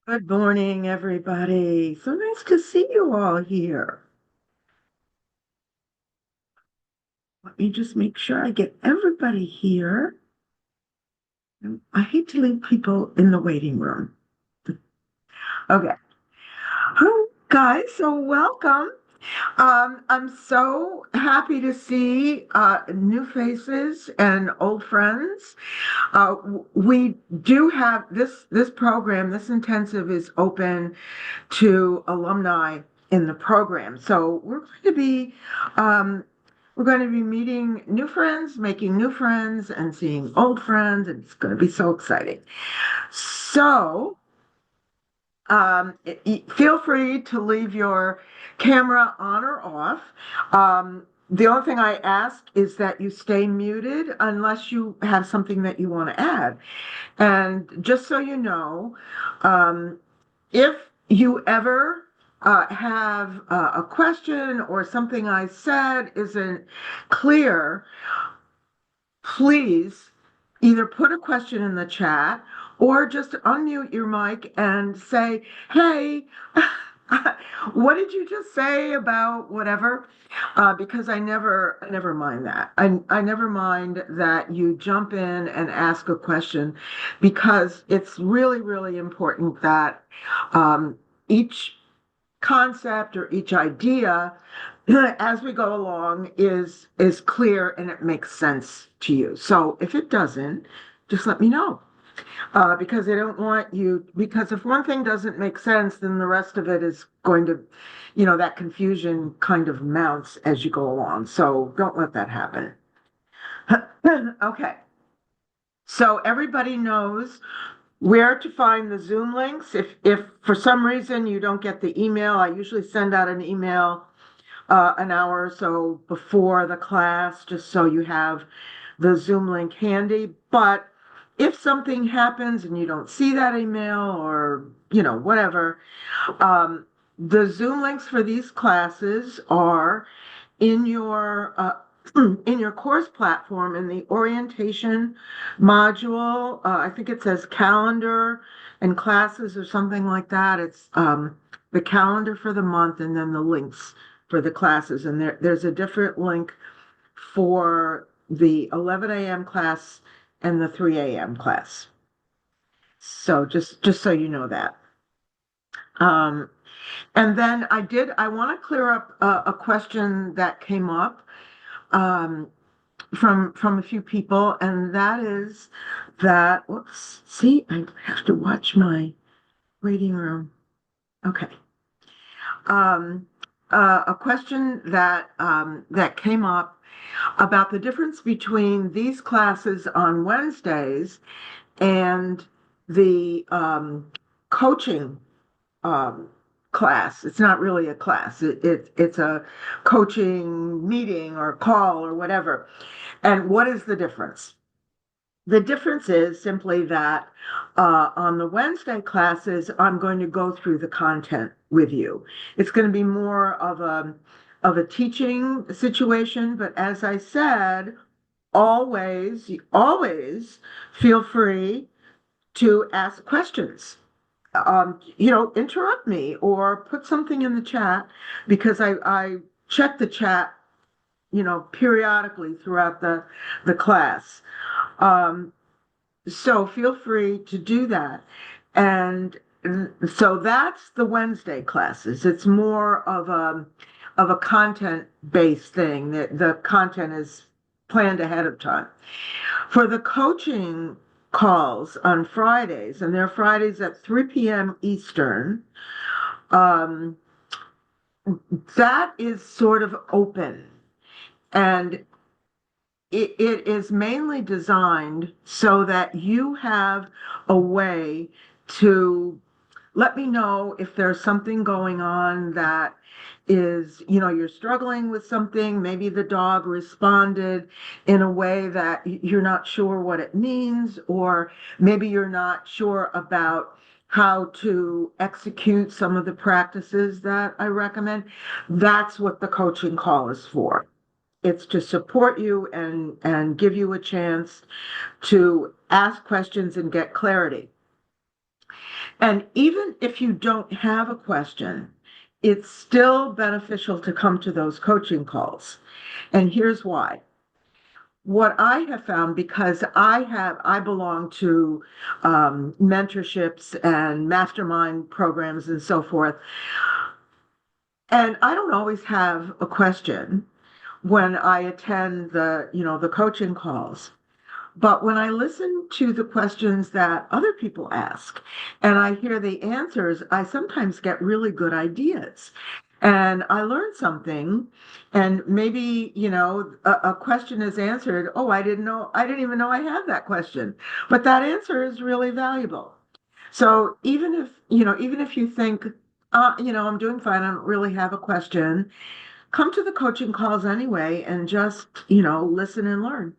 Good morning, everybody. So nice to see you all here. Let me just make sure I get everybody here. I hate to leave people in the waiting room. Okay. Hi, guys, so welcome. I'm so happy to see new faces and old friends. We do have this program, this intensive is open to alumni in the program. So um, we're going to be meeting new friends, making new friends, and seeing old friends, and it's going to be so exciting. So feel free to leave your camera on or off. The only thing I ask is that you stay muted unless you have something that you want to add. And just so you know, um, if you ever have a question or something I said isn't clear, please either put a question in the chat or just unmute your mic and say, hey, what did you just say about whatever? Because I never mind that. I never mind that you jump in and ask a question because it's really, really important that each concept or each idea as we go along is clear and it makes sense to you. So if it doesn't, just let me know. Because I don't want you, because if one thing doesn't make sense, then the rest of it is going to, that confusion kind of mounts as you go along. So don't let that happen. Okay. So everybody knows where to find the Zoom links. If for some reason you don't get the email, I usually send out an email an hour or so before the class, just so you have the Zoom link handy. But if something happens and you don't see that email or, whatever, the Zoom links for these classes are in your in your course platform in the orientation module. I think it says calendar and classes or something like that. It's the calendar for the month and then the links for the classes. And there's a different link for the 11 a.m. class and the 3 a.m. class. So just so you know that. Um, and then I want to clear up a question that came up. Um, from a few people, and that is that, whoops, see, I have to watch my waiting room. Okay. Um, a question that came up about the difference between these classes on Wednesdays and the coaching um, class. It's not really a class. It's a coaching meeting or call or whatever. And what is the difference? The difference is simply that on the Wednesday classes, I'm going to go through the content with you. It's going to be more of a teaching situation, but as I said, always feel free to ask questions. Interrupt me or put something in the chat because I check the chat, periodically throughout the class. Um, so feel free to do that. And so that's the Wednesday classes. It's more of a content based thing that the content is planned ahead of time. For the coaching calls on Fridays, and they're Fridays at 3 p.m. Eastern, um, that is sort of open. And it is mainly designed so that you have a way to let me know if there's something going on that is, you're struggling with something. Maybe the dog responded in a way that you're not sure what it means, or maybe you're not sure about how to execute some of the practices that I recommend. That's what the coaching call is for. It's to support you and give you a chance to ask questions and get clarity. And even if you don't have a question, it's still beneficial to come to those coaching calls. And here's why. What I have found, because I belong to mentorships and mastermind programs and so forth, and I don't always have a question when I attend the coaching calls. But when I listen to the questions that other people ask and I hear the answers, I sometimes get really good ideas. And I learn something, and maybe, a question is answered. Oh, I didn't even know I had that question. But that answer is really valuable. So even if you think, I'm doing fine, I don't really have a question, come to the coaching calls anyway and just, listen and learn.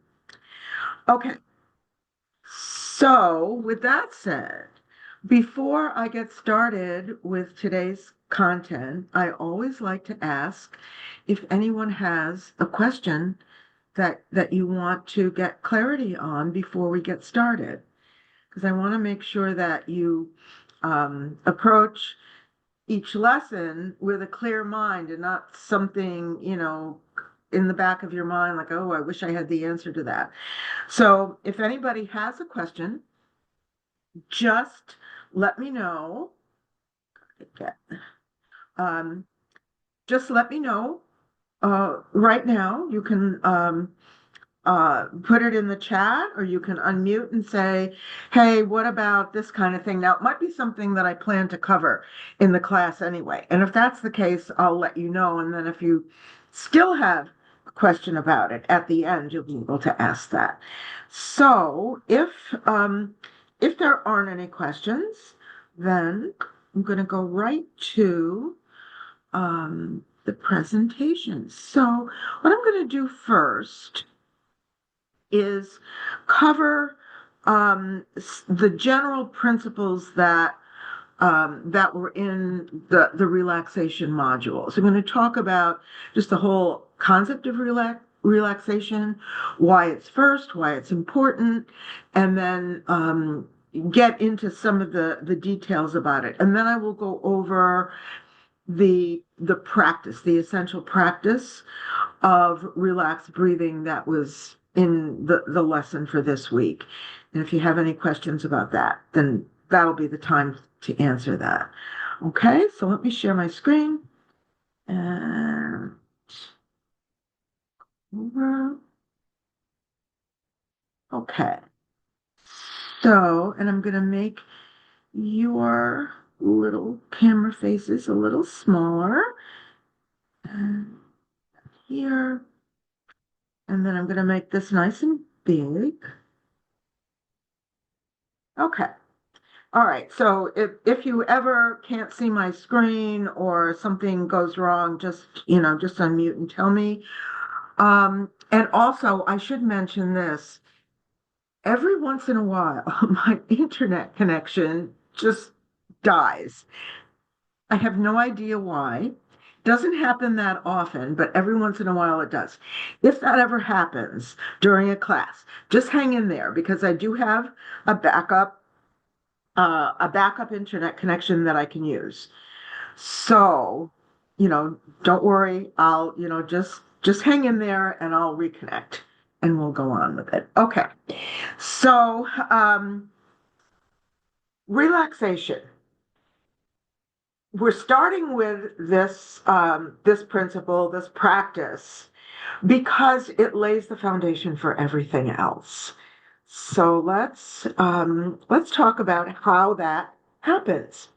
Okay. So, with that said, before I get started with today's content, I always like to ask if anyone has a question that you want to get clarity on before we get started, because I want to make sure that you approach each lesson with a clear mind and not something, in the back of your mind like, oh, I wish I had the answer to that. So, if anybody has a question, just let me know. Okay. Um, just let me know right now. You can put it in the chat, or you can unmute and say, hey, what about this kind of thing? Now, it might be something that I plan to cover in the class anyway. And if that's the case, I'll let you know. And then if you still have a question about it at the end, you'll be able to ask that. So if there aren't any questions, then I'm going to go right to the presentation. So what I'm going to do first is cover the general principles that were in the relaxation module. So I'm going to talk about just the whole concept of relaxation, why it's first, why it's important, and then get into some of the details about it. And then I will go over the practice, the essential practice of relaxed breathing that was in the lesson for this week. And if you have any questions about that, then that'll be the time to answer that. Okay, so let me share my screen. And okay. So, and I'm going to make your little camera faces a little smaller. And here. And then I'm going to make this nice and big. Okay. All right. So if you ever can't see my screen or something goes wrong, just unmute and tell me. And also, I should mention this. Every once in a while, my internet connection just dies. I have no idea why. Doesn't happen that often, but every once in a while it does. If that ever happens during a class, just hang in there, because I do have a backup internet connection that I can use. So, don't worry. I'll, just hang in there and I'll reconnect and we'll go on with it. Okay. So, relaxation. We're starting with this principle, this practice, because it lays the foundation for everything else. So let's talk about how that happens.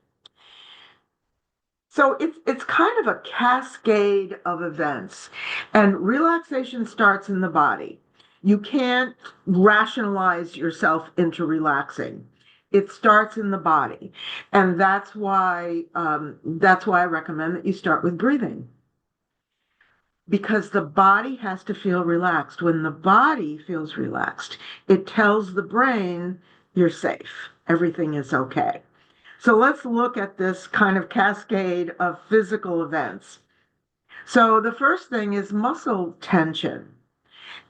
So it's kind of a cascade of events, and relaxation starts in the body. You can't rationalize yourself into relaxing. It starts in the body, and that's why I recommend that you start with breathing, because the body has to feel relaxed. When the body feels relaxed, it tells the brain you're safe. Everything is okay. So let's look at this kind of cascade of physical events. So the first thing is muscle tension.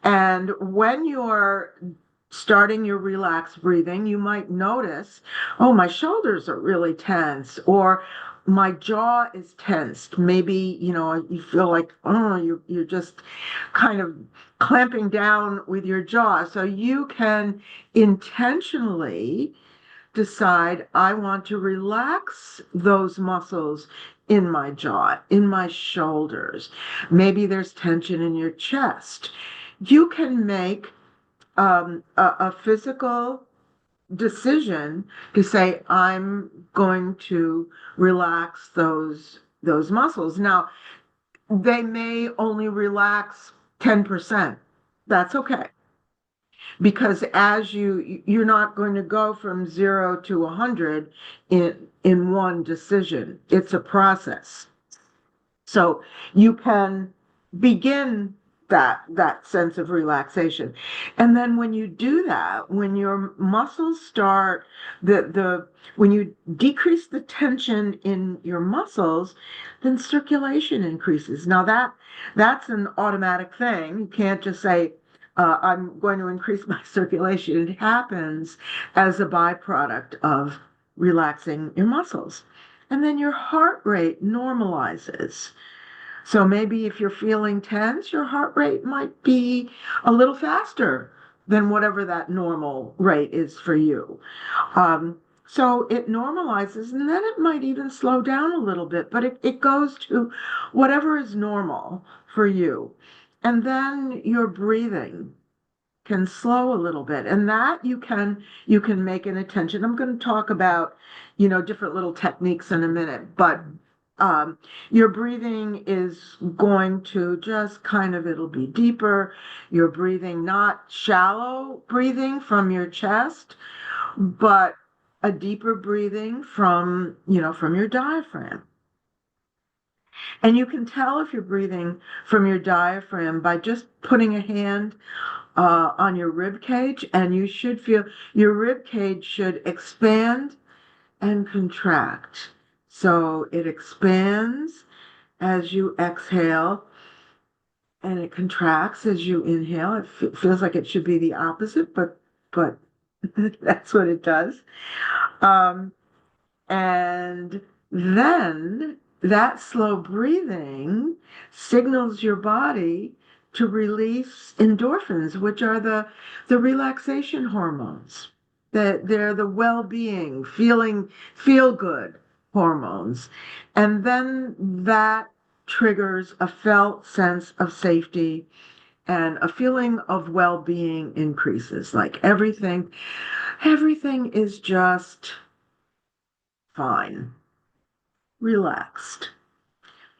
And when you're starting your relaxed breathing, you might notice, oh, my shoulders are really tense, or my jaw is tensed. Maybe, you feel like, oh, you're just kind of clamping down with your jaw. So you can intentionally decide, I want to relax those muscles in my jaw, in my shoulders. Maybe there's tension in your chest. You can make a physical decision to say, I'm going to relax those muscles. Now, they may only relax 10%. That's okay. Because you're not going to go from 0 to 100 in one decision. It's a process. So you can begin that sense of relaxation. And then when you do that, when your muscles start the when you decrease the tension in your muscles, then circulation increases. Now that's an automatic thing. You can't just say, I'm going to increase my circulation. It happens as a byproduct of relaxing your muscles. And then your heart rate normalizes. So maybe if you're feeling tense, your heart rate might be a little faster than whatever that normal rate is for you. So it normalizes, and then it might even slow down a little bit, but it goes to whatever is normal for you. And then your breathing can slow a little bit, and that you can make an attention. I'm going to talk about different little techniques in a minute, but um, your breathing is going to just kind of, it'll be deeper. You're breathing, not shallow breathing from your chest, but a deeper breathing from your diaphragm. And you can tell if you're breathing from your diaphragm by just putting a hand on your rib cage, and you should feel your rib cage should expand and contract. So it expands as you exhale, and it contracts as you inhale. It feels like it should be the opposite, but that's what it does. Um, And then that slow breathing signals your body to release endorphins, which are the relaxation hormones. They're the well-being, feel good hormones. And then that triggers a felt sense of safety, and a feeling of well-being increases. Like everything is just fine, relaxed,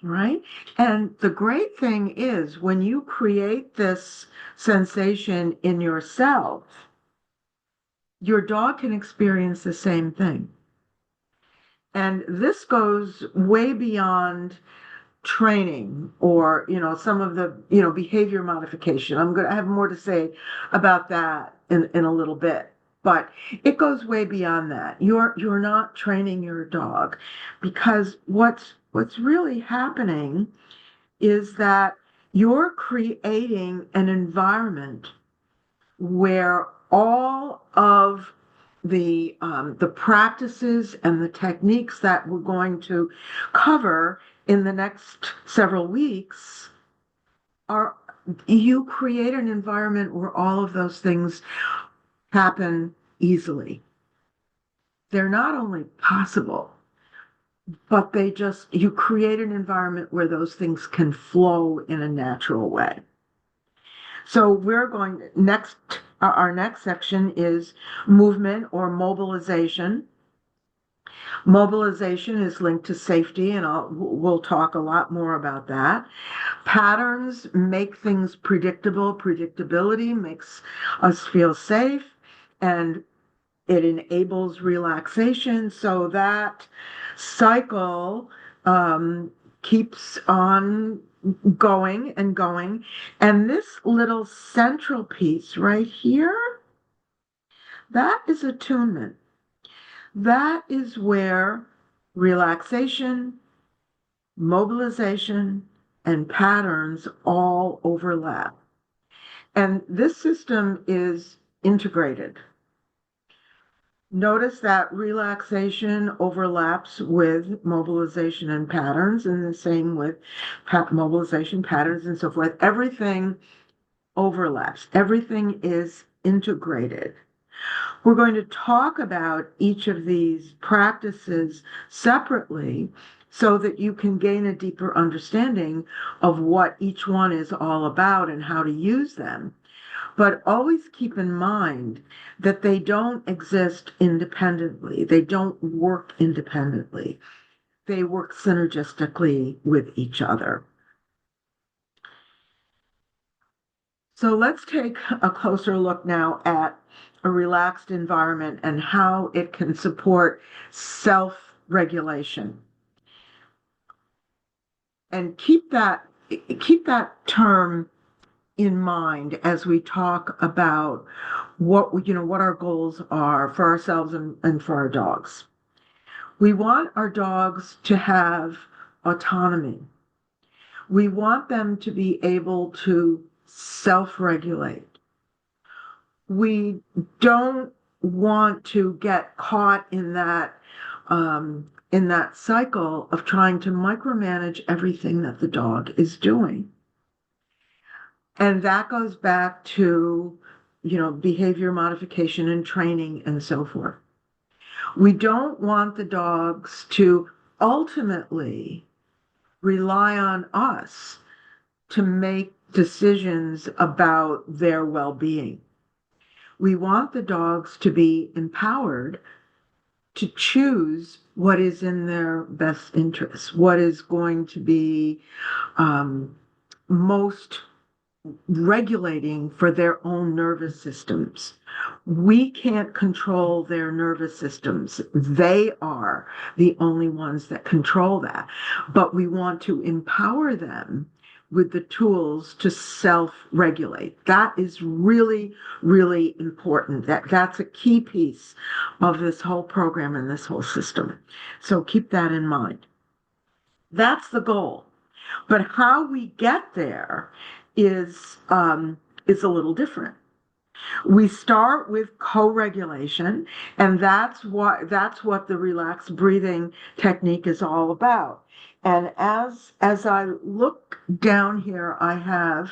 right? And the great thing is when you create this sensation in yourself, your dog can experience the same thing. And this goes way beyond training or some of the behavior modification. I have more to say about that in a little bit, but it goes way beyond that. You're not training your dog, because what's really happening is that you're creating an environment where all of the practices and the techniques that we're going to cover in the next several weeks are, you create an environment where all of those things happen easily. They're not only possible, but you create an environment where those things can flow in a natural way. So our next section is movement or mobilization. Mobilization is linked to safety, and we'll talk a lot more about that. Patterns make things predictable. Predictability makes us feel safe, and it enables relaxation. So that cycle keeps on going and going. And this little central piece right here, that is attunement. That is where relaxation, mobilization, and patterns all overlap. And this system is integrated. Notice that relaxation overlaps with mobilization and patterns, and the same with mobilization patterns and so forth. Everything overlaps, everything is integrated. We're going to talk about each of these practices separately so that you can gain a deeper understanding of what each one is all about and how to use them. But always keep in mind that they don't exist independently. They don't work independently. They work synergistically with each other. So let's take a closer look now at a relaxed environment and how it can support self-regulation. And keep that term in mind as we talk about what our goals are for ourselves and for our dogs. We want our dogs to have autonomy. We want them to be able to self-regulate. We don't want to get caught in that cycle of trying to micromanage everything that the dog is doing. And that goes back to, behavior modification and training and so forth. We don't want the dogs to ultimately rely on us to make decisions about their well-being. We want the dogs to be empowered to choose what is in their best interest, what is going to be most regulating for their own nervous systems. We can't control their nervous systems. They are the only ones that control that. But we want to empower them with the tools to self-regulate. That is really, really important. That's a key piece of this whole program and this whole system. So keep that in mind. That's the goal. But how we get there is a little different. We start with co-regulation, and that's what the relaxed breathing technique is all about. And as I look down here, I have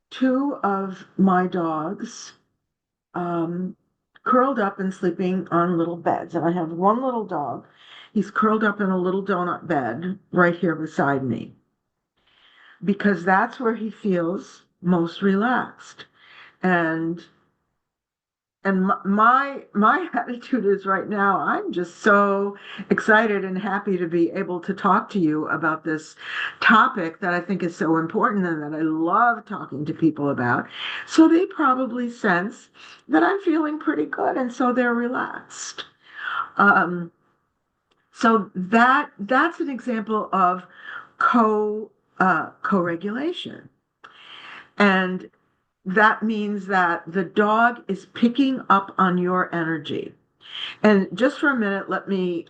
two of my dogs curled up and sleeping on little beds. And I have one little dog. He's curled up in a little donut bed right here beside me, because that's where he feels most relaxed. And my attitude is right now, I'm just so excited and happy to be able to talk to you about this topic that I think is so important and that I love talking to people about. So they probably sense that I'm feeling pretty good, and so they're relaxed. So that's an example of co-regulation. And that means that the dog is picking up on your energy. And just for a minute, let me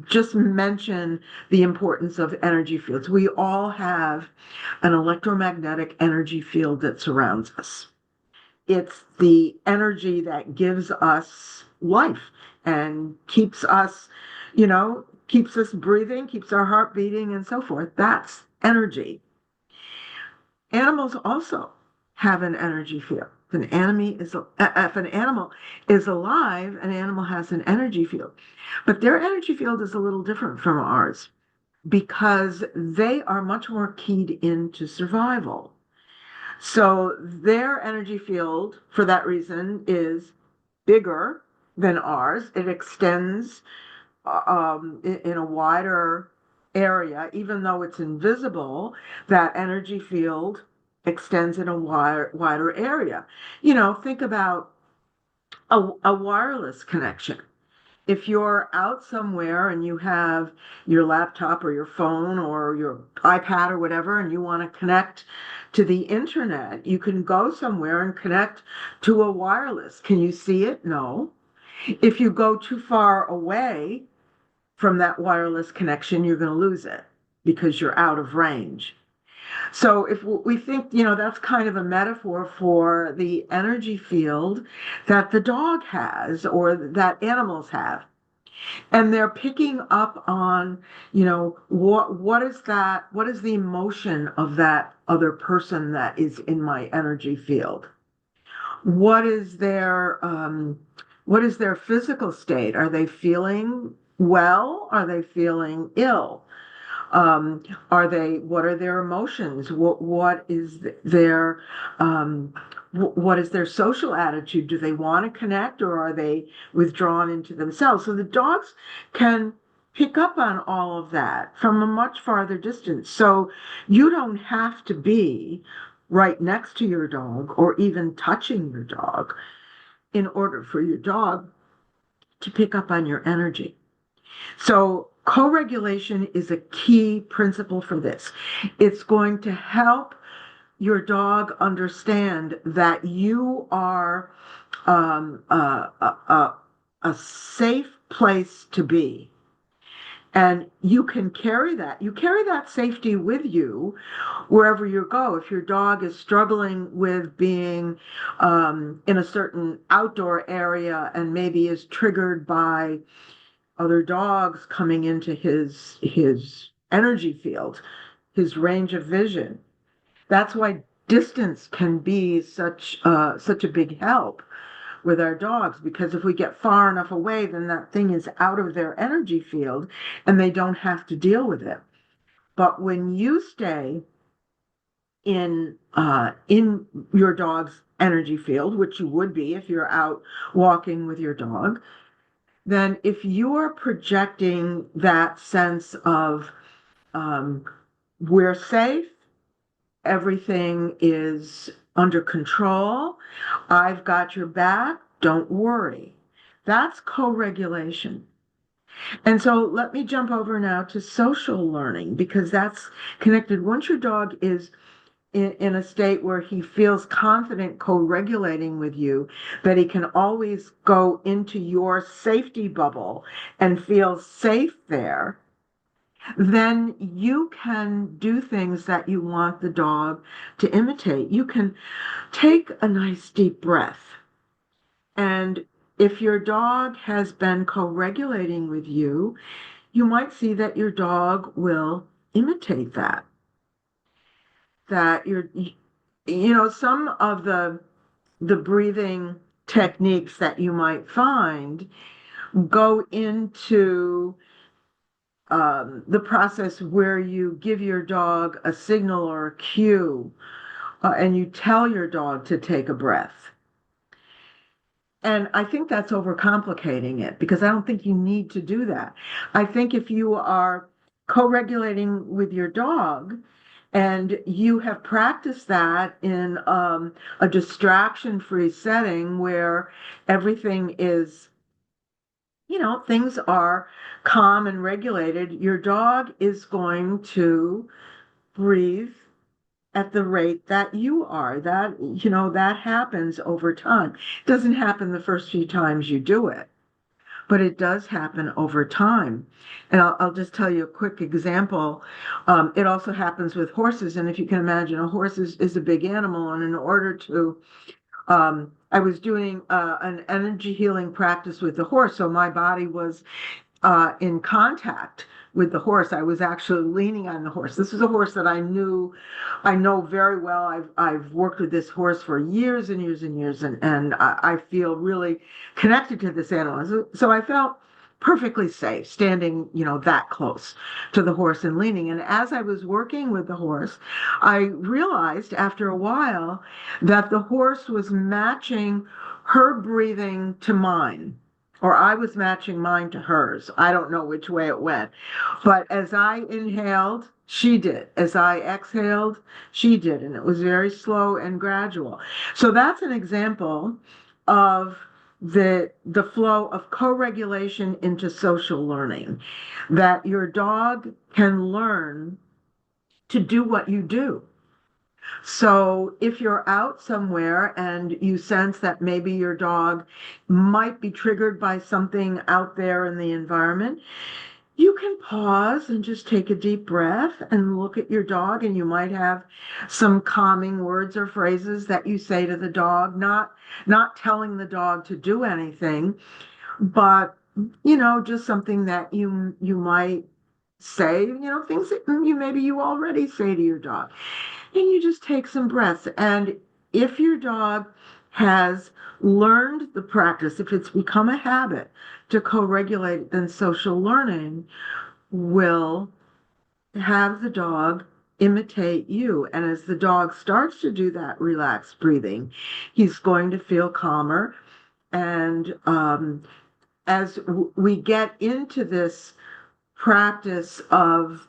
just mention the importance of energy fields. We all have an electromagnetic energy field that surrounds us. It's the energy that gives us life and keeps us breathing, keeps our heart beating, and so forth. That's energy. Animals also have an energy field. If an animal is alive, an animal has an energy field. But their energy field is a little different from ours because they are much more keyed into survival. So their energy field, for that reason, is bigger than ours. It extends in a wider area. Even though it's invisible, that energy field extends in a wider area. Think about a wireless connection. If you're out somewhere and you have your laptop or your phone or your iPad or whatever, and you want to connect to the internet, you can go somewhere and connect to a wireless. Can you see it? No. If you go too far away from that wireless connection, you're going to lose it because you're out of range. So if we think, that's kind of a metaphor for the energy field that the dog has or that animals have. And they're picking up on, what is that? What is the emotion of that other person that is in my energy field? What is their physical state? Are they feeling well? Are they feeling ill? Um, what are their emotions? What is their, what is their social attitude? Do they want to connect or are they withdrawn into themselves? So the dogs can pick up on all of that from a much farther distance. So you don't have to be right next to your dog or even touching your dog in order for your dog to pick up on your energy. So co-regulation is a key principle for this. It's going to help your dog understand that you are a safe place to be. And you can carry that. You carry that safety with you wherever you go. If your dog is struggling with being in a certain outdoor area and maybe is triggered by other dogs coming into his energy field, his range of vision. That's why distance can be such a big help with our dogs, because if we get far enough away, then that thing is out of their energy field and they don't have to deal with it. But when you stay in your dog's energy field, which you would be if you're out walking with your dog, then if you are projecting that sense of um, we're safe, everything is under control, I've got your back, don't worry. That's co-regulation. And so let me jump over now to social learning because that's connected. Once your dog is in a state where he feels confident co-regulating with you, that he can always go into your safety bubble and feel safe there, then you can do things that you want the dog to imitate. You can take a nice deep breath. And if your dog has been co-regulating with you, you might see that your dog will imitate that. That some of the breathing techniques that you might find go into the process where you give your dog a signal or a cue, and you tell your dog to take a breath. And I think that's overcomplicating it because I don't think you need to do that. I think if you are co-regulating with your dog and you have practiced that in a distraction-free setting where everything is, things are calm and regulated, your dog is going to breathe at the rate that you are. That happens over time. It doesn't happen the first few times you do it, but it does happen over time. And I'll just tell you a quick example. It also happens with horses. And if you can imagine, a horse is a big animal. And in order to, I was doing an energy healing practice with the horse. So my body was in contact with the horse. I was actually leaning on the horse. This is a horse that I know very well. I've worked with this horse for years and years and years, and I feel really connected to this animal. So I felt perfectly safe standing, that close to the horse and leaning. And as I was working with the horse, I realized after a while that the horse was matching her breathing to mine, or I was matching mine to hers. I don't know which way it went. But as I inhaled, she did. As I exhaled, she did. And it was very slow and gradual. So that's an example of the flow of co-regulation into social learning, that your dog can learn to do what you do. So if you're out somewhere and you sense that maybe your dog might be triggered by something out there in the environment, You can pause and just take a deep breath and look at your dog, and you might have some calming words or phrases that you say to the dog, not telling the dog to do anything, but just something that you might say, things that you already say to your dog. And you just take some breaths. And if your dog has learned the practice, if it's become a habit to co-regulate, then social learning will have the dog imitate you. And as the dog starts to do that relaxed breathing, he's going to feel calmer. And as we get into this practice of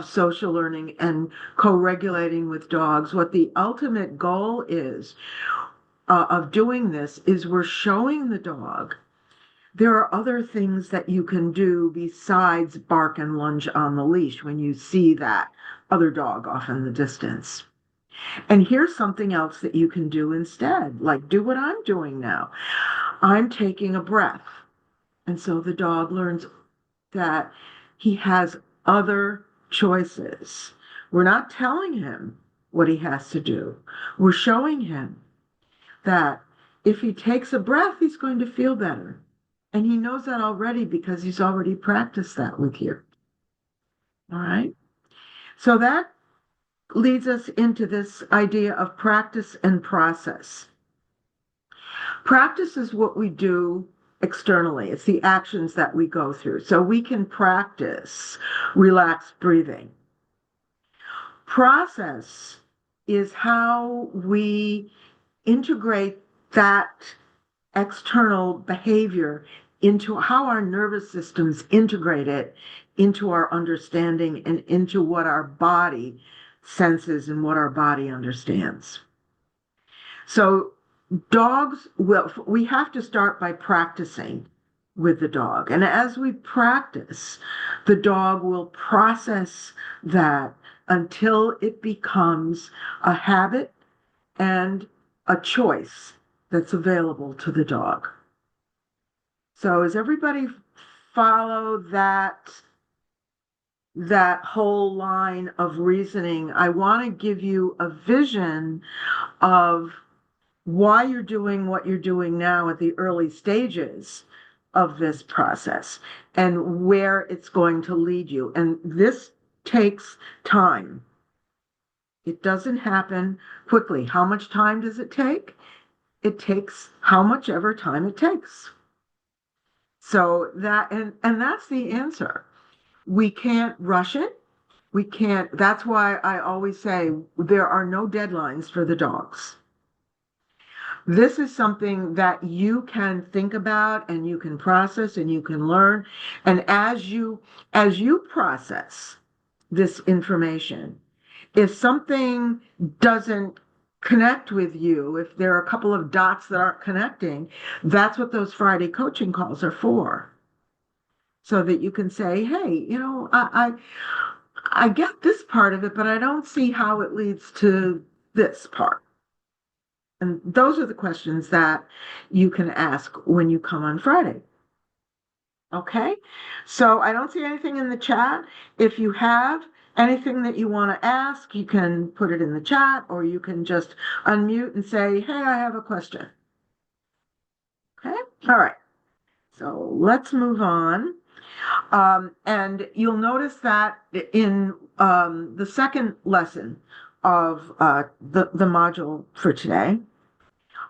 social learning and co-regulating with dogs, what the ultimate goal is of doing this is we're showing the dog there are other things that you can do besides bark and lunge on the leash when you see that other dog off in the distance. And here's something else that you can do instead, like do what I'm doing now. I'm taking a breath. And so the dog learns that he has other choices. We're not telling him what he has to do. We're showing him that if he takes a breath, he's going to feel better. And he knows that already because he's already practiced that with you. All right. So that leads us into this idea of practice and process. Practice is what we do externally. It's the actions that we go through. So we can practice relaxed breathing. Process is how we integrate that external behavior into how our nervous systems integrate it into our understanding and into what our body senses and what our body understands. So we have to start by practicing with the dog. And as we practice, the dog will process that until it becomes a habit and a choice that's available to the dog. So as everybody follow that whole line of reasoning, I want to give you a vision of why you're doing what you're doing now at the early stages of this process and where it's going to lead you. And this takes time. It doesn't happen quickly. How much time does it take? It takes how much ever time it takes. So and that's the answer. We can't rush it. We can't. That's why I always say there are no deadlines for the dogs. This is something that you can think about and you can process and you can learn. And as you process this information, if something doesn't connect with you, if there are a couple of dots that aren't connecting, that's what those Friday coaching calls are for. So that you can say, hey, I get this part of it, but I don't see how it leads to this part. And those are the questions that you can ask when you come on Friday. Okay, so I don't see anything in the chat. If you have anything that you want to ask, you can put it in the chat or you can just unmute and say, hey, I have a question. Okay, all right, so let's move on. And you'll notice that in the second lesson of the module for today,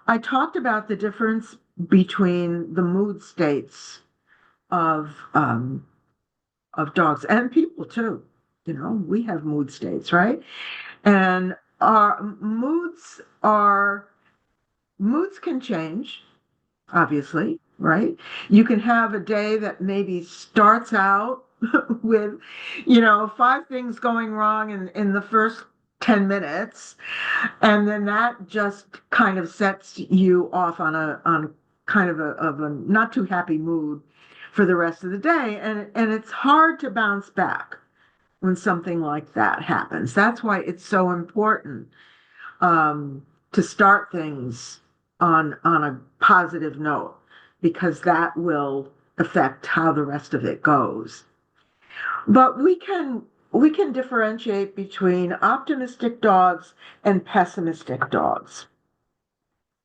I talked about the difference between the mood states of dogs and people too. We have mood states, right? And our moods can change, obviously, right? You can have a day that maybe starts out with, five things going wrong in the first 10 minutes. And then that just kind of sets you off on kind of a not too happy mood for the rest of the day. And it's hard to bounce back when something like that happens. That's why it's so important to start things on a positive note, because that will affect how the rest of it goes. But we can differentiate between optimistic dogs and pessimistic dogs.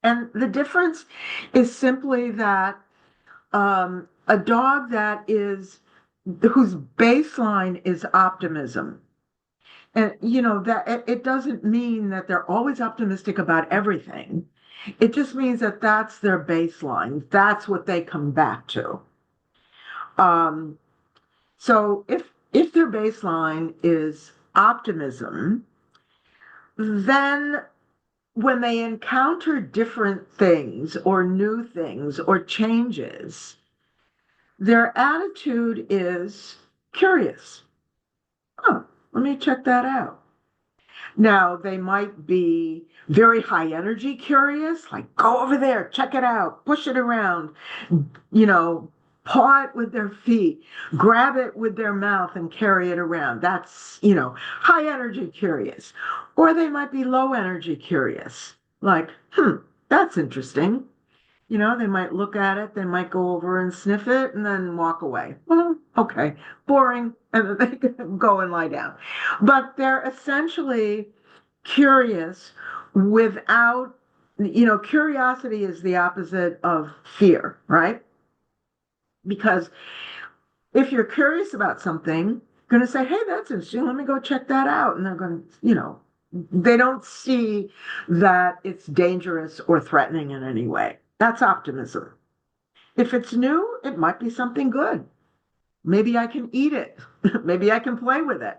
And the difference is simply that a dog that is whose baseline is optimism. And that it doesn't mean that they're always optimistic about everything. It just means that that's their baseline. That's what they come back to. Um, so if their baseline is optimism, then when they encounter different things or new things or changes, their attitude is curious. Oh, let me check that out. Now, they might be very high energy curious, like go over there, check it out, push it around, you know, paw it with their feet, grab it with their mouth and carry it around. That's, high energy curious. Or they might be low energy curious, like, that's interesting. They might look at it, they might go over and sniff it and then walk away. Well, okay, boring. And then they can go and lie down. But they're essentially curious without, curiosity is the opposite of fear, right? Because if you're curious about something, you're going to say, hey, that's interesting. Let me go check that out. And they're going to, they don't see that it's dangerous or threatening in any way. That's optimism. If it's new, it might be something good. Maybe I can eat it. Maybe I can play with it.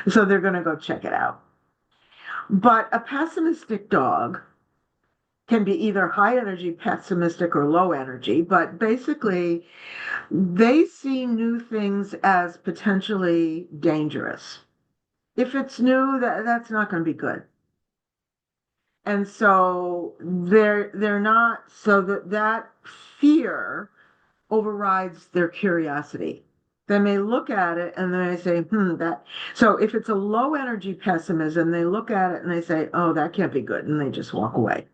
So they're going to go check it out. But a pessimistic dog can be either high energy pessimistic or low energy, but basically they see new things as potentially dangerous. If it's new, that's not going to be good. And so they're not, so that fear overrides their curiosity. They may look at it and they say, that. So if it's a low energy pessimism, they look at it and they say, oh, that can't be good. And they just walk away.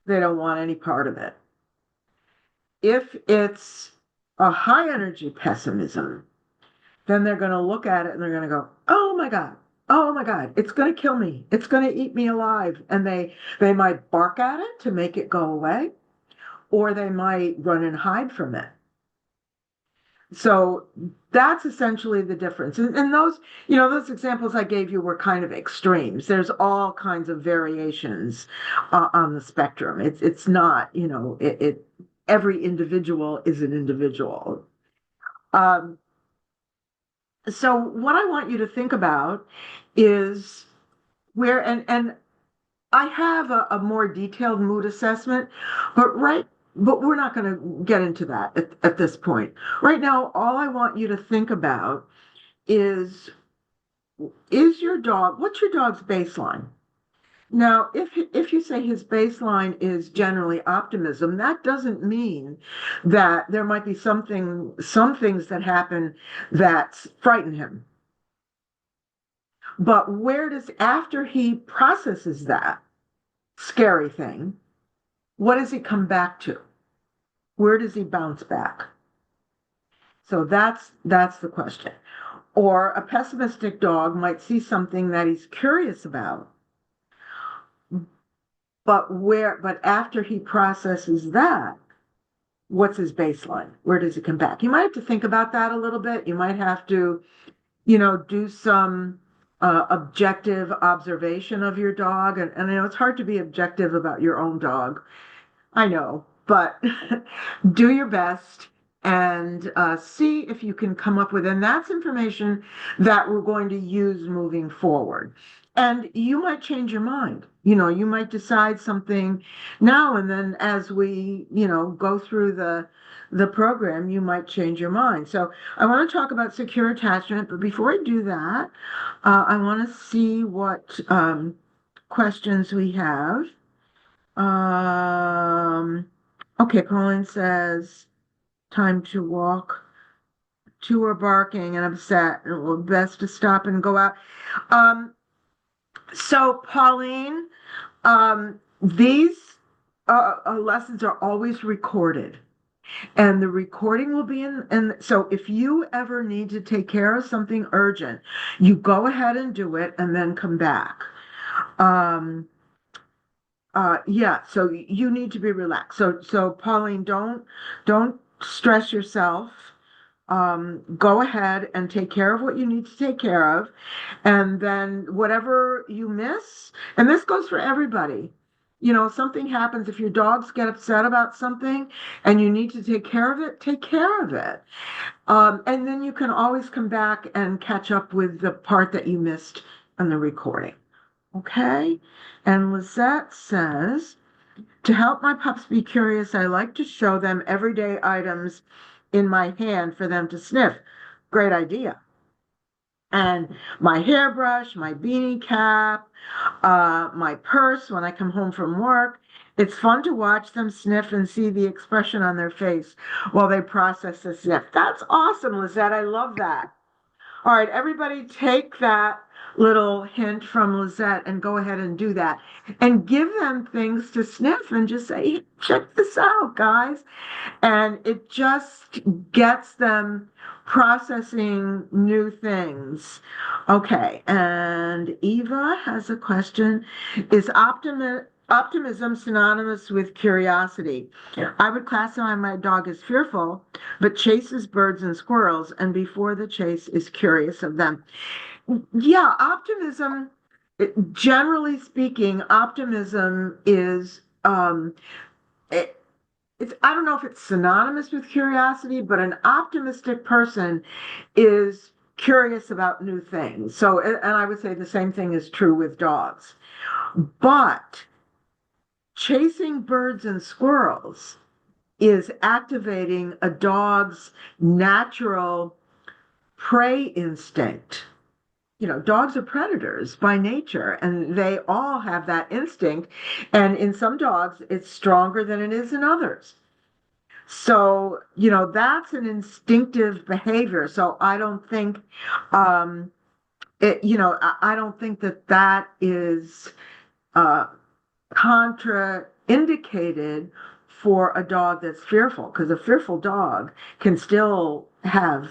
They don't want any part of it. If it's a high energy pessimism, then they're going to look at it and they're going to go, oh my God. Oh my God, it's going to kill me. It's going to eat me alive. And they might bark at it to make it go away, or they might run and hide from it. So that's essentially the difference. And those examples I gave you were kind of extremes. There's all kinds of variations on the spectrum. It's not, every individual is an individual. Um, so what I want you to think about is and I have a more detailed mood assessment, but we're not going to get into that at this point. Right now, all I want you to think about is what's your dog's baseline? Now, if you say his baseline is generally optimism, that doesn't mean that there might be some things that happen that frighten him. But after he processes that scary thing, what does he come back to? Where does he bounce back? So that's the question. Or a pessimistic dog might see something that he's curious about, but after he processes that, what's his baseline? Where does he come back? You might have to think about that a little bit. You might have to, do some objective observation of your dog. And it's hard to be objective about your own dog. I know, but do your best and see if you can come up with, and that's information that we're going to use moving forward. And you might change your mind. You might decide something now, and then as we, go through the program, you might change your mind. So I want to talk about secure attachment, but before I do that, I want to see what questions we have. Okay, Pauline says, time to walk. Two are barking and upset. Well, best to stop and go out. So Pauline, these lessons are always recorded. and the recording will be in. And so if you ever need to take care of something urgent, you go ahead and do it and then come back. Um, yeah, so you need to be relaxed. So Pauline, don't stress yourself. Go ahead and take care of what you need to take care of. And then whatever you miss, and this goes for everybody. Something happens if your dogs get upset about something and you need to take care of it. And then you can always come back and catch up with the part that you missed on the recording. Okay? And Lizette says, to help my pups be curious, I like to show them everyday items in my hand for them to sniff. Great idea. And my hairbrush, my beanie cap, my purse when I come home from work. It's fun to watch them sniff and see the expression on their face while they process the sniff. That's awesome, Lizette. I love that. All right, everybody take that little hint from Lizette and go ahead and do that. And give them things to sniff and just say, "Hey, check this out, guys." And it just gets them processing new things. Okay, and Eva has a question. Is optimism synonymous with curiosity? I would classify my dog as fearful, but chases birds and squirrels, and before the chase is curious of them. Yeah, optimism, generally speaking, optimism is it, I don't know if it's synonymous with curiosity, but an optimistic person is curious about new things. So, and I would say the same thing is true with dogs. But chasing birds and squirrels is activating a dog's natural prey instinct. Dogs are predators by nature, and they all have that instinct. And in some dogs, it's stronger than it is in others. So, that's an instinctive behavior. So I don't think, I don't think that is uh, contraindicated for a dog that's fearful, because a fearful dog can still have,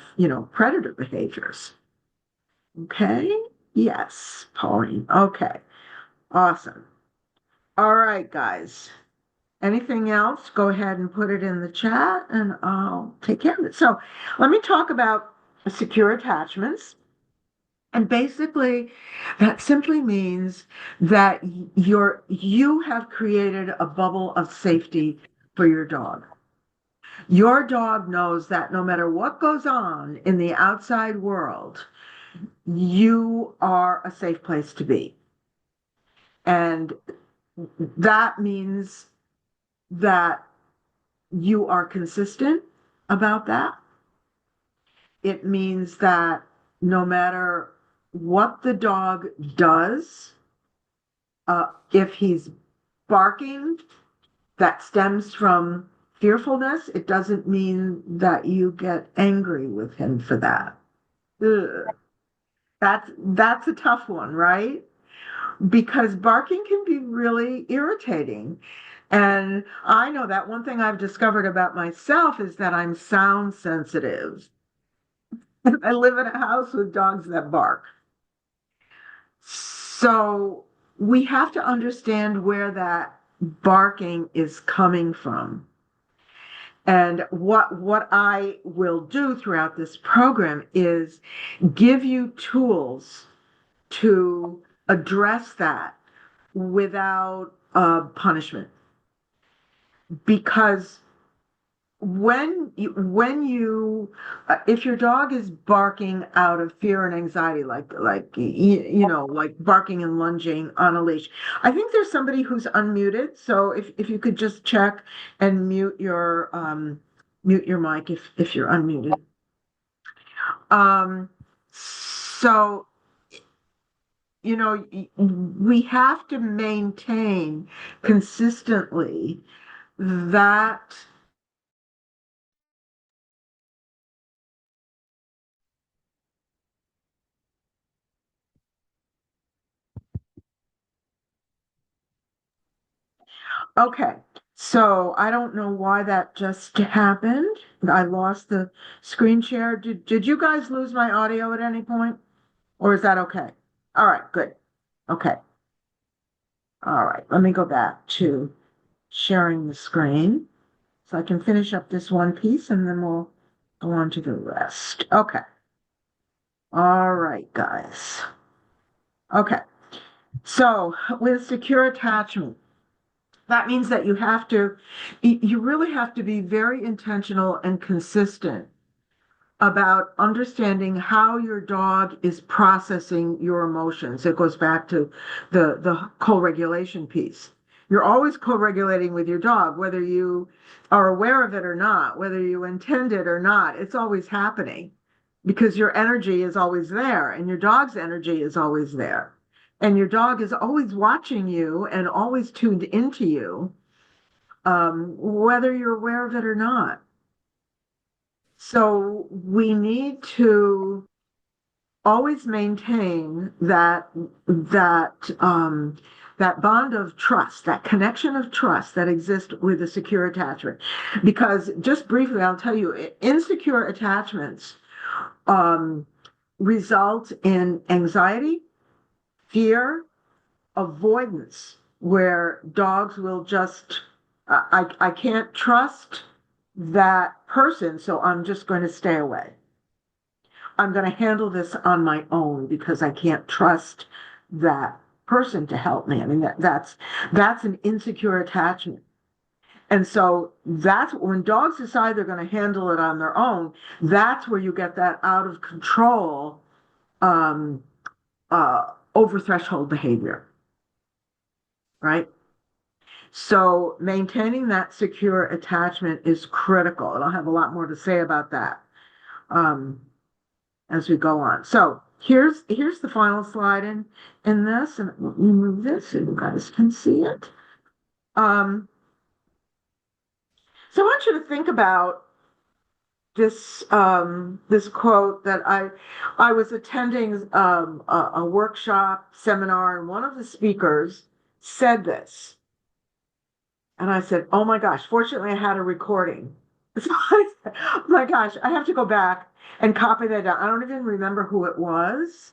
predator behaviors. Okay. Yes, Pauline. Okay. Awesome. All right, guys. Anything else? Go ahead and put it in the chat and I'll take care of it. So let me talk about secure attachments. And basically, that simply means that you have created a bubble of safety for your dog. Your dog knows that no matter what goes on in the outside world, you are a safe place to be. And that means that you are consistent about that. It means that no matter what the dog does, if he's barking, that stems from fearfulness. It doesn't mean that you get angry with him for that. Ugh. That's a tough one, right? Because barking can be really irritating. And I know that one thing I've discovered about myself is that I'm sound sensitive. I live in a house with dogs that bark. So we have to understand where that barking is coming from. And what I will do throughout this program is give you tools to address that without punishment. Because when you if your dog is barking out of fear and anxiety, like barking and lunging on a leash, I think there's somebody who's unmuted. So if you could just check and mute your mic if you're unmuted. So we have to maintain consistently that. Okay, So I don't know why that just happened. I lost the screen share. Did you guys lose my audio at any point? Or is that okay? All right, good. Okay. All right. Let me go back to sharing the screen so I can finish up this one piece and then we'll go on to the rest. Okay. All right, guys. Okay. So with secure attachment, that means that you really have to be very intentional and consistent about understanding how your dog is processing your emotions. It goes back to the co-regulation piece. You're always co-regulating with your dog, whether you are aware of it or not, whether you intend it or not, it's always happening because your energy is always there and your dog's energy is always there. And your dog is always watching you and always tuned into you, whether you're aware of it or not. So we need to always maintain that bond of trust, that connection of trust that exists with a secure attachment. Because just briefly, I'll tell you, insecure attachments um, result in anxiety, fear, avoidance, where dogs will just, I can't trust that person, so I'm just going to stay away. I'm going to handle this on my own because I can't trust that person to help me. I mean, that's an insecure attachment. And so that's when dogs decide they're going to handle it on their own, that's where you get that out of control, um, over threshold behavior, right? So maintaining that secure attachment is critical. And I'll have a lot more to say about that um, as we go on. So here's the final slide in this, and let me move this so you guys can see it. So I want you to think about this quote that I was attending a workshop seminar, and one of the speakers said this. And I said, oh my gosh, fortunately I had a recording. So I said, oh my gosh, I have to go back and copy that down. I don't even remember who it was.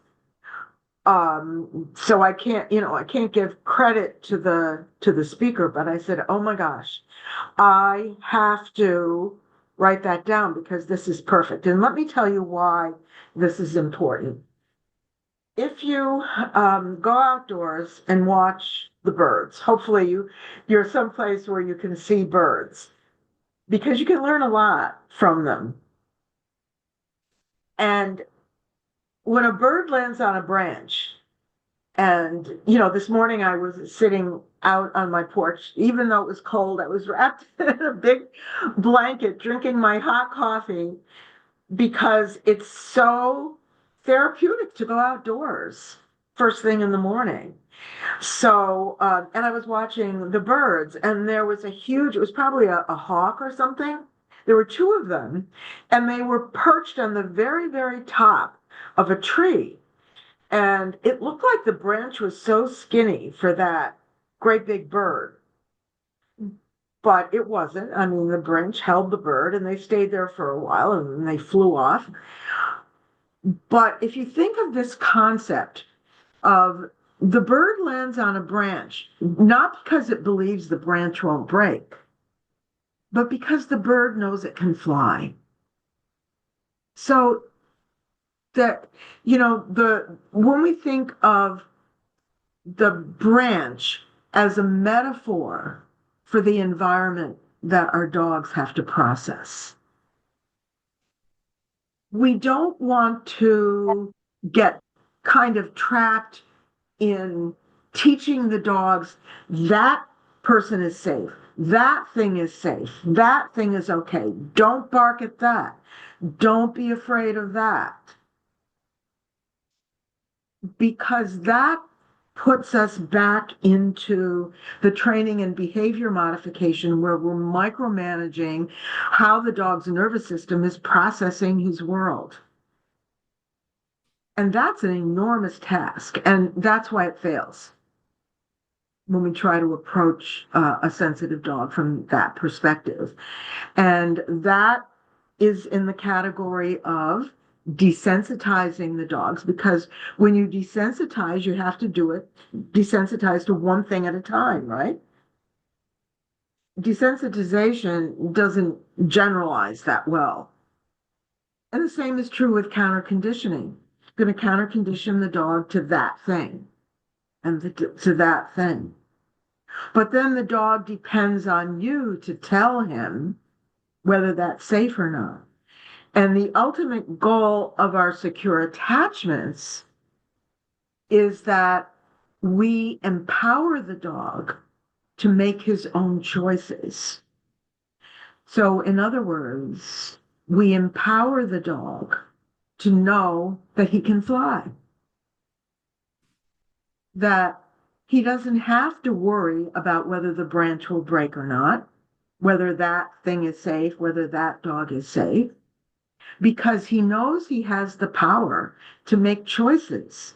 So I can't give credit to the speaker, but I said, oh my gosh, I have to write that down because this is perfect. And let me tell you why this is important. If you go outdoors and watch the birds, hopefully you're someplace where you can see birds because you can learn a lot from them. And when a bird lands on a branch, and this morning I was sitting out on my porch, even though it was cold, I was wrapped in a big blanket, drinking my hot coffee because it's so therapeutic to go outdoors first thing in the morning. So, and I was watching the birds, and there was it was probably a hawk or something. There were two of them, and they were perched on the very, very top of a tree. And it looked like the branch was so skinny for that great big bird. But it wasn't. I mean, the branch held the bird, and they stayed there for a while, and then they flew off. But if you think of this concept of the bird lands on a branch, not because it believes the branch won't break, but because the bird knows it can fly. So that, when we think of the branch as a metaphor for the environment that our dogs have to process, we don't want to get kind of trapped in teaching the dogs that person is safe, that thing is safe, that thing is okay. Don't bark at that. Don't be afraid of that. Because that puts us back into the training and behavior modification where we're micromanaging how the dog's nervous system is processing his world. And that's an enormous task, and that's why it fails. when we try to approach a sensitive dog from that perspective. And that is in the category of desensitizing the dogs, because when you desensitize, you have to do it desensitize to one thing at a time, right? Desensitization doesn't generalize that well. And the same is true with counter conditioning. You're going to counter condition the dog to that thing and to that thing. But then the dog depends on you to tell him whether that's safe or not. And the ultimate goal of our secure attachments is that we empower the dog to make his own choices. So, in other words, we empower the dog to know that he can fly, that he doesn't have to worry about whether the branch will break or not, whether that thing is safe, whether that dog is safe, because he knows he has the power to make choices.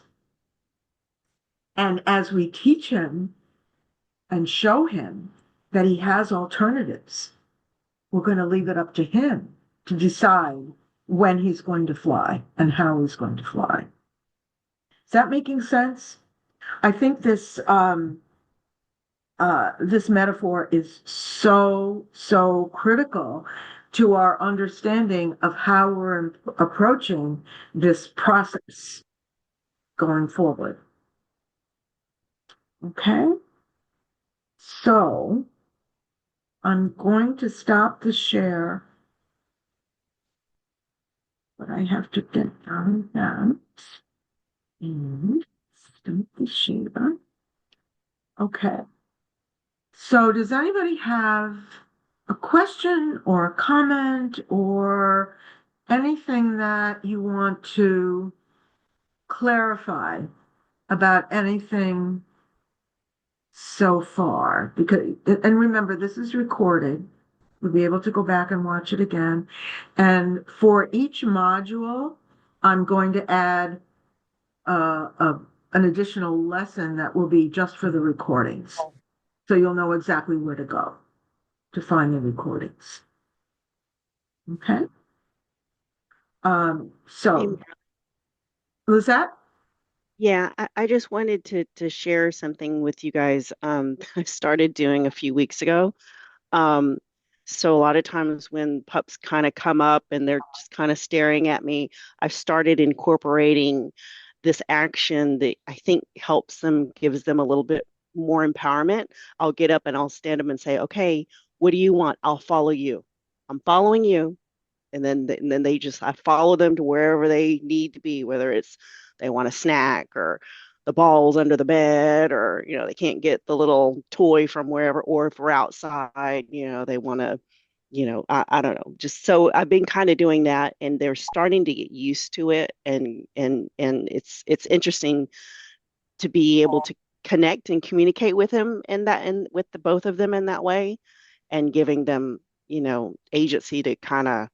And as we teach him and show him that he has alternatives, we're going to leave it up to him to decide when he's going to fly and how he's going to fly. Is that making sense? I think this metaphor is so critical to our understanding of how we're approaching this process going forward. Okay, so I'm going to stop the share, but I have to get down that and stop the share. Okay. So does anybody have a question or a comment or anything that you want to clarify about anything so far? Because, and remember, this is recorded. We'll be able to go back and watch it again. And for each module, I'm going to add an additional lesson that will be just for the recordings. So you'll know exactly where to go to find the recordings. Okay. So, Lizette? Yeah, I just wanted to share something with you guys. I started doing a few weeks ago. Um, so a lot of times when pups kind of come up and they're just kind of staring at me, I've started incorporating this action that I think helps them, gives them a little bit more empowerment. I'll get up and I'll stand them and say, "Okay, what do you want? I'll follow you. I'm following you." And then they just I follow them to wherever they need to be, whether it's they want a snack or the ball's under the bed, or they can't get the little toy from wherever, or if we're outside, they want to, I don't know, just so I've been kind of doing that, and they're starting to get used to it, and it's interesting to be able to connect and communicate with him in that, and with the both of them in that way, and giving them agency to kind of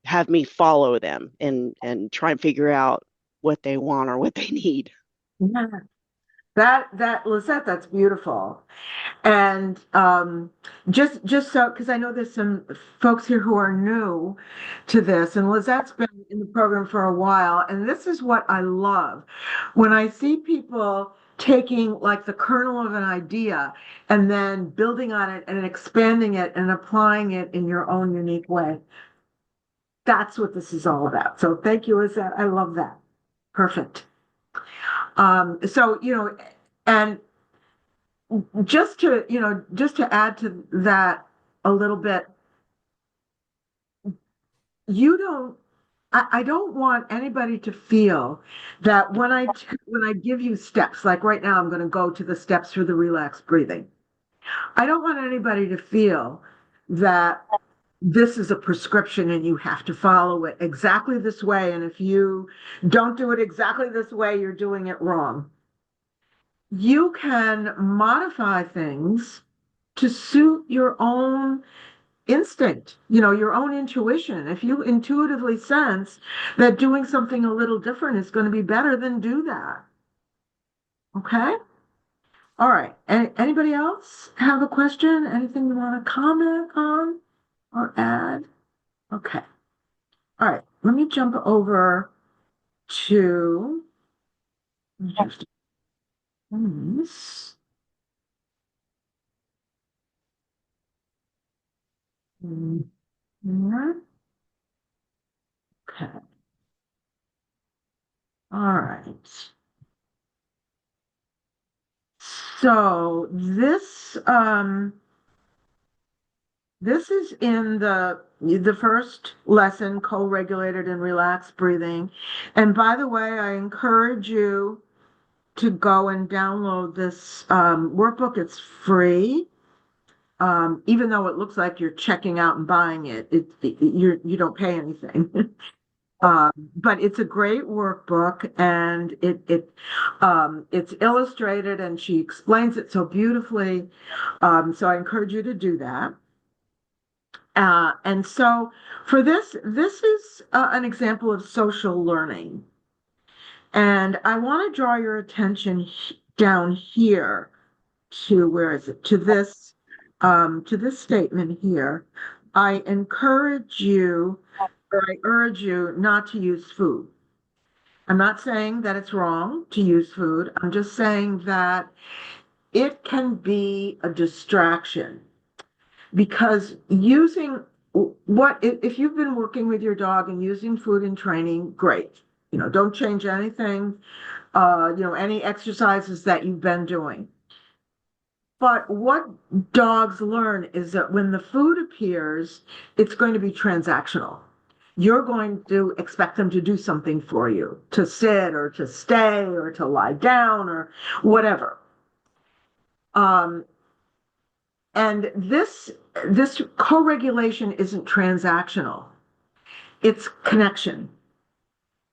have me follow them and try and figure out what they want or what they need. Yeah. That Lisette, that's beautiful. And just so, because I know there's some folks here who are new to this, and Lizette's been in the program for a while, and this is what I love. When I see people taking like the kernel of an idea and then building on it and expanding it and applying it in your own unique way. That's what this is all about. So thank you, Lizette. I love that. Perfect. So, and just to add to that a little bit, you don't, I don't want anybody to feel that when I give you steps, like right now, I'm going to go to the steps for the relaxed breathing. I don't want anybody to feel that this is a prescription and you have to follow it exactly this way. And if you don't do it exactly this way, you're doing it wrong. You can modify things to suit your own instinct, your own intuition. If you intuitively sense that doing something a little different is going to be better, then do that. Okay? All right. Anybody else have a question? Anything you want to comment on or add? Okay. All right. Let me jump over to just this. Okay. All right. So this is in the first lesson, co-regulated and relaxed breathing. And by the way, I encourage you to go and download this workbook. It's free. Even though it looks like you're checking out and buying it, you don't pay anything. But it's a great workbook, and it's illustrated, and she explains it so beautifully. So I encourage you to do that. And so for this is an example of social learning. And I want to draw your attention down here to, where is it? To this statement here. I encourage you, or I urge you not to use food. I'm not saying that it's wrong to use food. I'm just saying that it can be a distraction, because using what if you've been working with your dog and using food in training, great. Don't change anything, any exercises that you've been doing. But what dogs learn is that when the food appears, it's going to be transactional. You're going to expect them to do something for you, to sit or to stay or to lie down or whatever. Um, and this co-regulation isn't transactional. It's connection.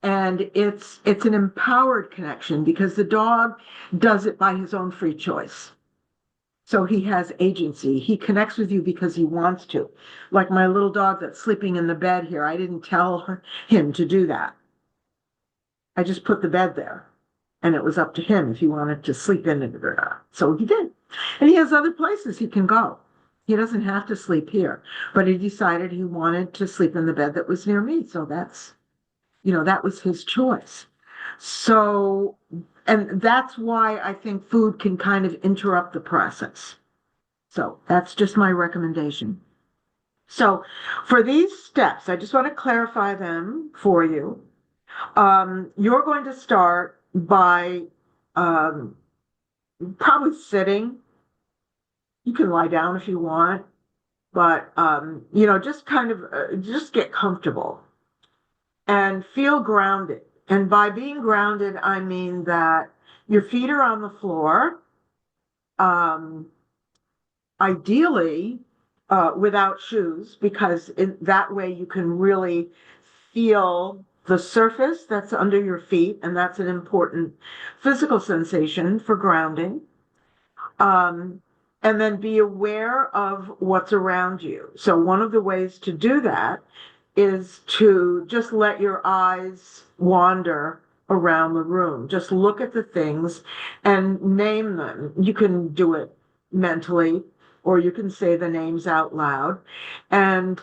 And it's an empowered connection, because the dog does it by his own free choice. So he has agency. He connects with you because he wants to. Like my little dog that's sleeping in the bed here, I didn't tell him to do that. I just put the bed there, and it was up to him if he wanted to sleep in it or not. So he did. And he has other places he can go. He doesn't have to sleep here, but he decided he wanted to sleep in the bed that was near me. So that was his choice. So, and that's why I think food can kind of interrupt the process. So that's just my recommendation. So for these steps, I just want to clarify them for you. You're going to start by um, probably sitting. You can lie down if you want, but just kind of just get comfortable and feel grounded. And by being grounded, I mean that your feet are on the floor. Um, Ideally without shoes, because that way you can really feel the surface that's under your feet, and that's an important physical sensation for grounding. Um, and then be aware of what's around you. So one of the ways to do that is to just let your eyes wander around the room. Just look at the things and name them. You can do it mentally, or you can say the names out loud. And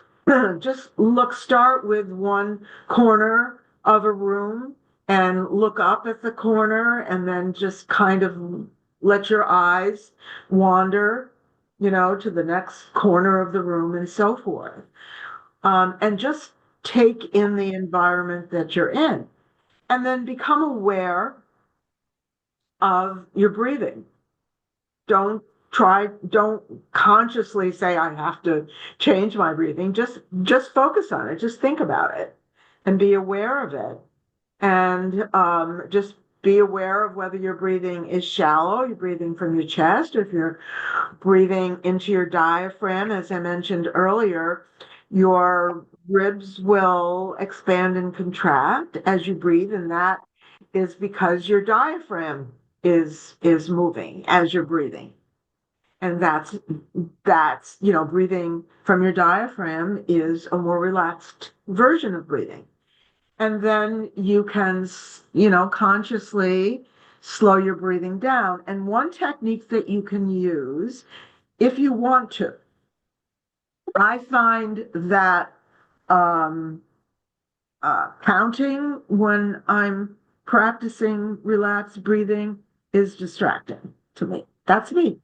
just start with one corner of a room and look up at the corner, and then just kind of let your eyes wander, to the next corner of the room and so forth. And just take in the environment that you're in, and then become aware of your breathing. Don't consciously say, I have to change my breathing. Just focus on it. Just think about it and be aware of it. And just be aware of whether your breathing is shallow, you're breathing from your chest, or if you're breathing into your diaphragm. As I mentioned earlier, your ribs will expand and contract as you breathe, and that is because your diaphragm is moving as you're breathing. And that's breathing from your diaphragm is a more relaxed version of breathing. And then you can, consciously slow your breathing down. And one technique that you can use if you want to, I find that um, counting when I'm practicing relaxed breathing is distracting to me. That's me.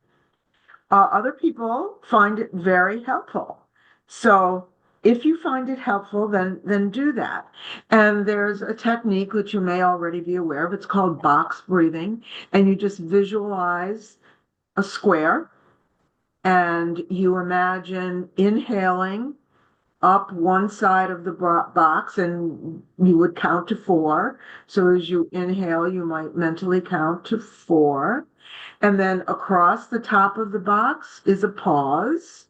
Other people find it very helpful. So if you find it helpful, then do that. And there's a technique which you may already be aware of. It's called box breathing, and you just visualize a square and you imagine inhaling up one side of the box and you would count to four. So as you inhale, you might mentally count to four. And then across the top of the box is a pause,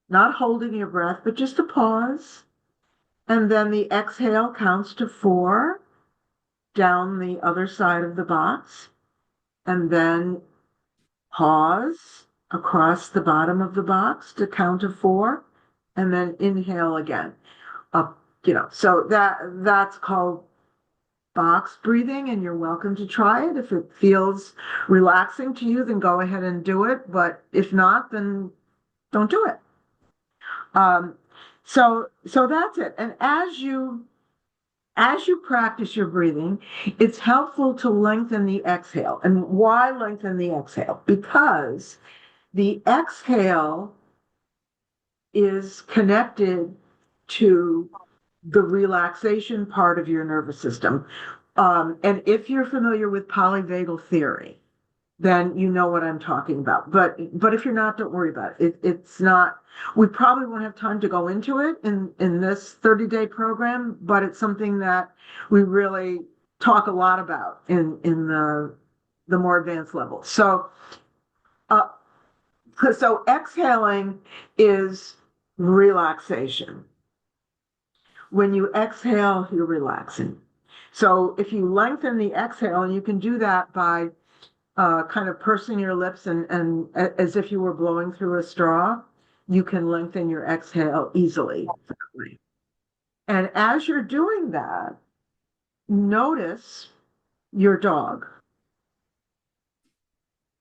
not holding your breath, but just a pause. And then the exhale counts to four down the other side of the box. And then pause across the bottom of the box to count to four. And then inhale again. Up, so that's called box breathing, and you're welcome to try it. If it feels relaxing to you, then go ahead and do it. But if not, then don't do it. Um, so that's it. And as you practice your breathing, it's helpful to lengthen the exhale. And why lengthen the exhale? Because the exhale is connected to the relaxation part of your nervous system. And if you're familiar with polyvagal theory, then you know what I'm talking about. But if you're not, don't worry about it. It's not. We probably won't have time to go into it in this 30-day program, but it's something that we really talk a lot about in the more advanced levels. Uh, so exhaling is relaxation. When you exhale, you're relaxing. So if you lengthen the exhale, and you can do that by kind of pursing your lips and as if you were blowing through a straw, you can lengthen your exhale easily. And as you're doing that, notice your dog.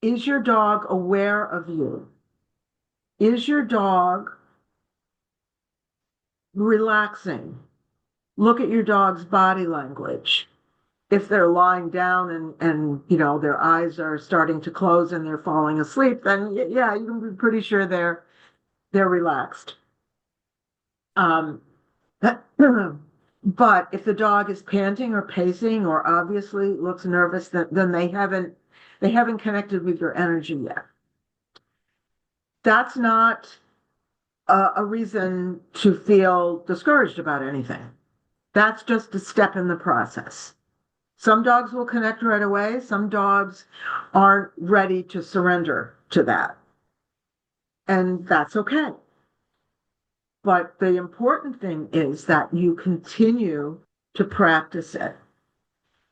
Is your dog aware of you? Is your dog relaxing? Look at your dog's body language. If they're lying down and their eyes are starting to close and they're falling asleep, then yeah, you can be pretty sure they're relaxed. Um, but if the dog is panting or pacing or obviously looks nervous, then they haven't connected with your energy yet. That's not a reason to feel discouraged about anything. That's just a step in the process. Some dogs will connect right away. Some dogs aren't ready to surrender to that. And that's okay. But the important thing is that you continue to practice it.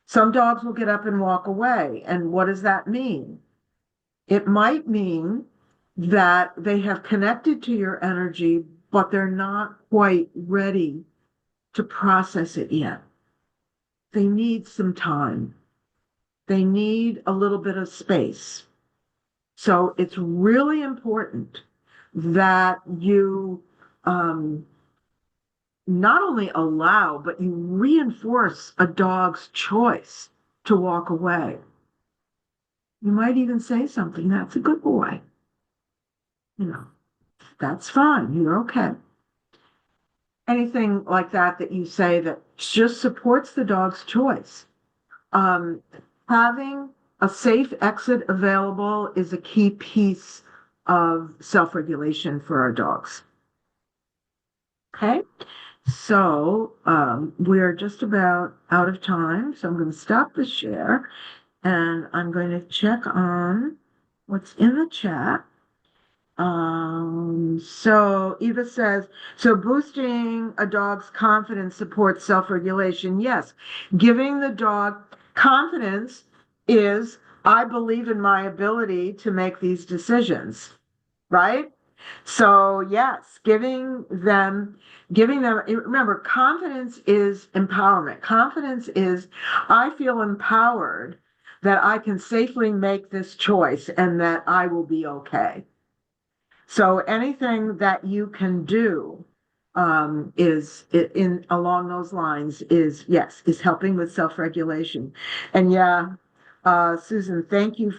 Some dogs will get up and walk away. And what does that mean? It might mean that they have connected to your energy, but they're not quite ready to process it yet. They need some time. They need a little bit of space. So it's really important that you not only allow, but you reinforce a dog's choice to walk away. You might even say something, that's a good boy. That's fine. You're okay. Anything like that you say that just supports the dog's choice. Um, Having a safe exit available is a key piece of self-regulation for our dogs. Okay, so we're just about out of time, so I'm going to stop the share and I'm going to check on what's in the chat. So Eva says, so boosting a dog's confidence supports self-regulation. Yes, giving the dog confidence is, I believe in my ability to make these decisions, right? So yes, remember, confidence is empowerment. Confidence is, I feel empowered that I can safely make this choice and that I will be okay. So anything that you can do is in along those lines is yes, is helping with self-regulation. And yeah, Susan, uh, thank you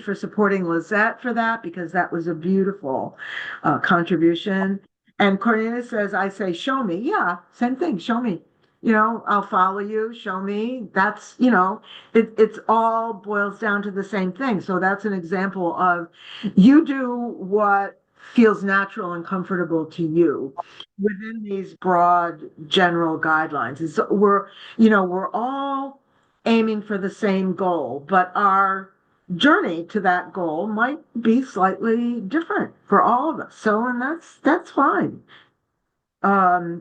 for supporting Lizette for that because that was a beautiful contribution. And Cornelia says, I say, show me. Yeah, same thing. Show me. I'll follow you. Show me. That's, it's all boils down to the same thing. So that's an example of you do what feels natural and comfortable to you within these broad general guidelines. And so we're all aiming for the same goal, but our journey to that goal might be slightly different for all of us. So, and that's fine.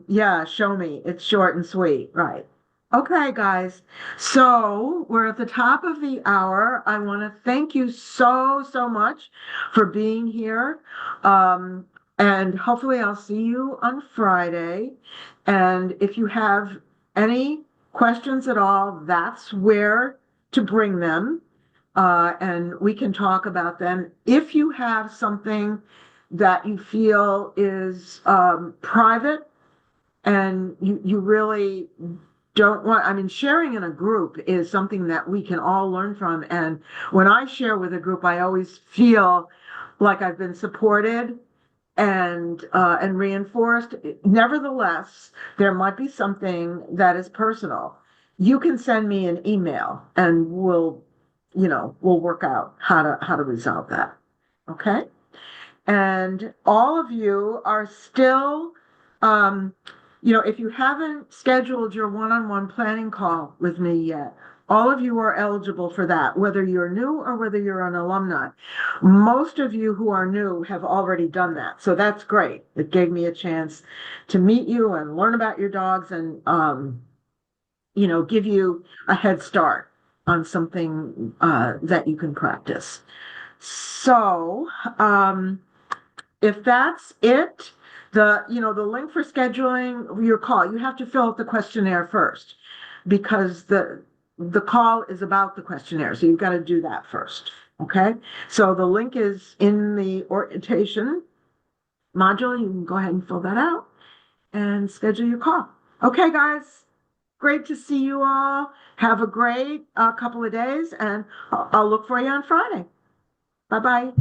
Yeah, show me. It's short and sweet, right? Okay, guys. So we're at the top of the hour. I want to thank you so much for being here. Um, and hopefully I'll see you on Friday. And if you have any questions at all, that's where to bring them. And we can talk about them. If you have something that you feel is private and you really don't want, I mean, sharing in a group is something that we can all learn from. And when I share with a group, I always feel like I've been supported and reinforced. Nevertheless, there might be something that is personal. You can send me an email and we'll work out how to resolve that. Okay? And all of you are still, um, if you haven't scheduled your one-on-one planning call with me yet, all of you are eligible for that, whether you're new or whether you're an alumni. Most of you who are new have already done that. So that's great. It gave me a chance to meet you and learn about your dogs and, give you a head start on something that you can practice. So, if that's it, the link for scheduling your call, you have to fill out the questionnaire first because the call is about the questionnaire. So you've got to do that first. Okay. So the link is in the orientation module. You can go ahead and fill that out and schedule your call. Okay, guys. Great to see you all. Have a great couple of days, and I'll look for you on Friday. Bye bye.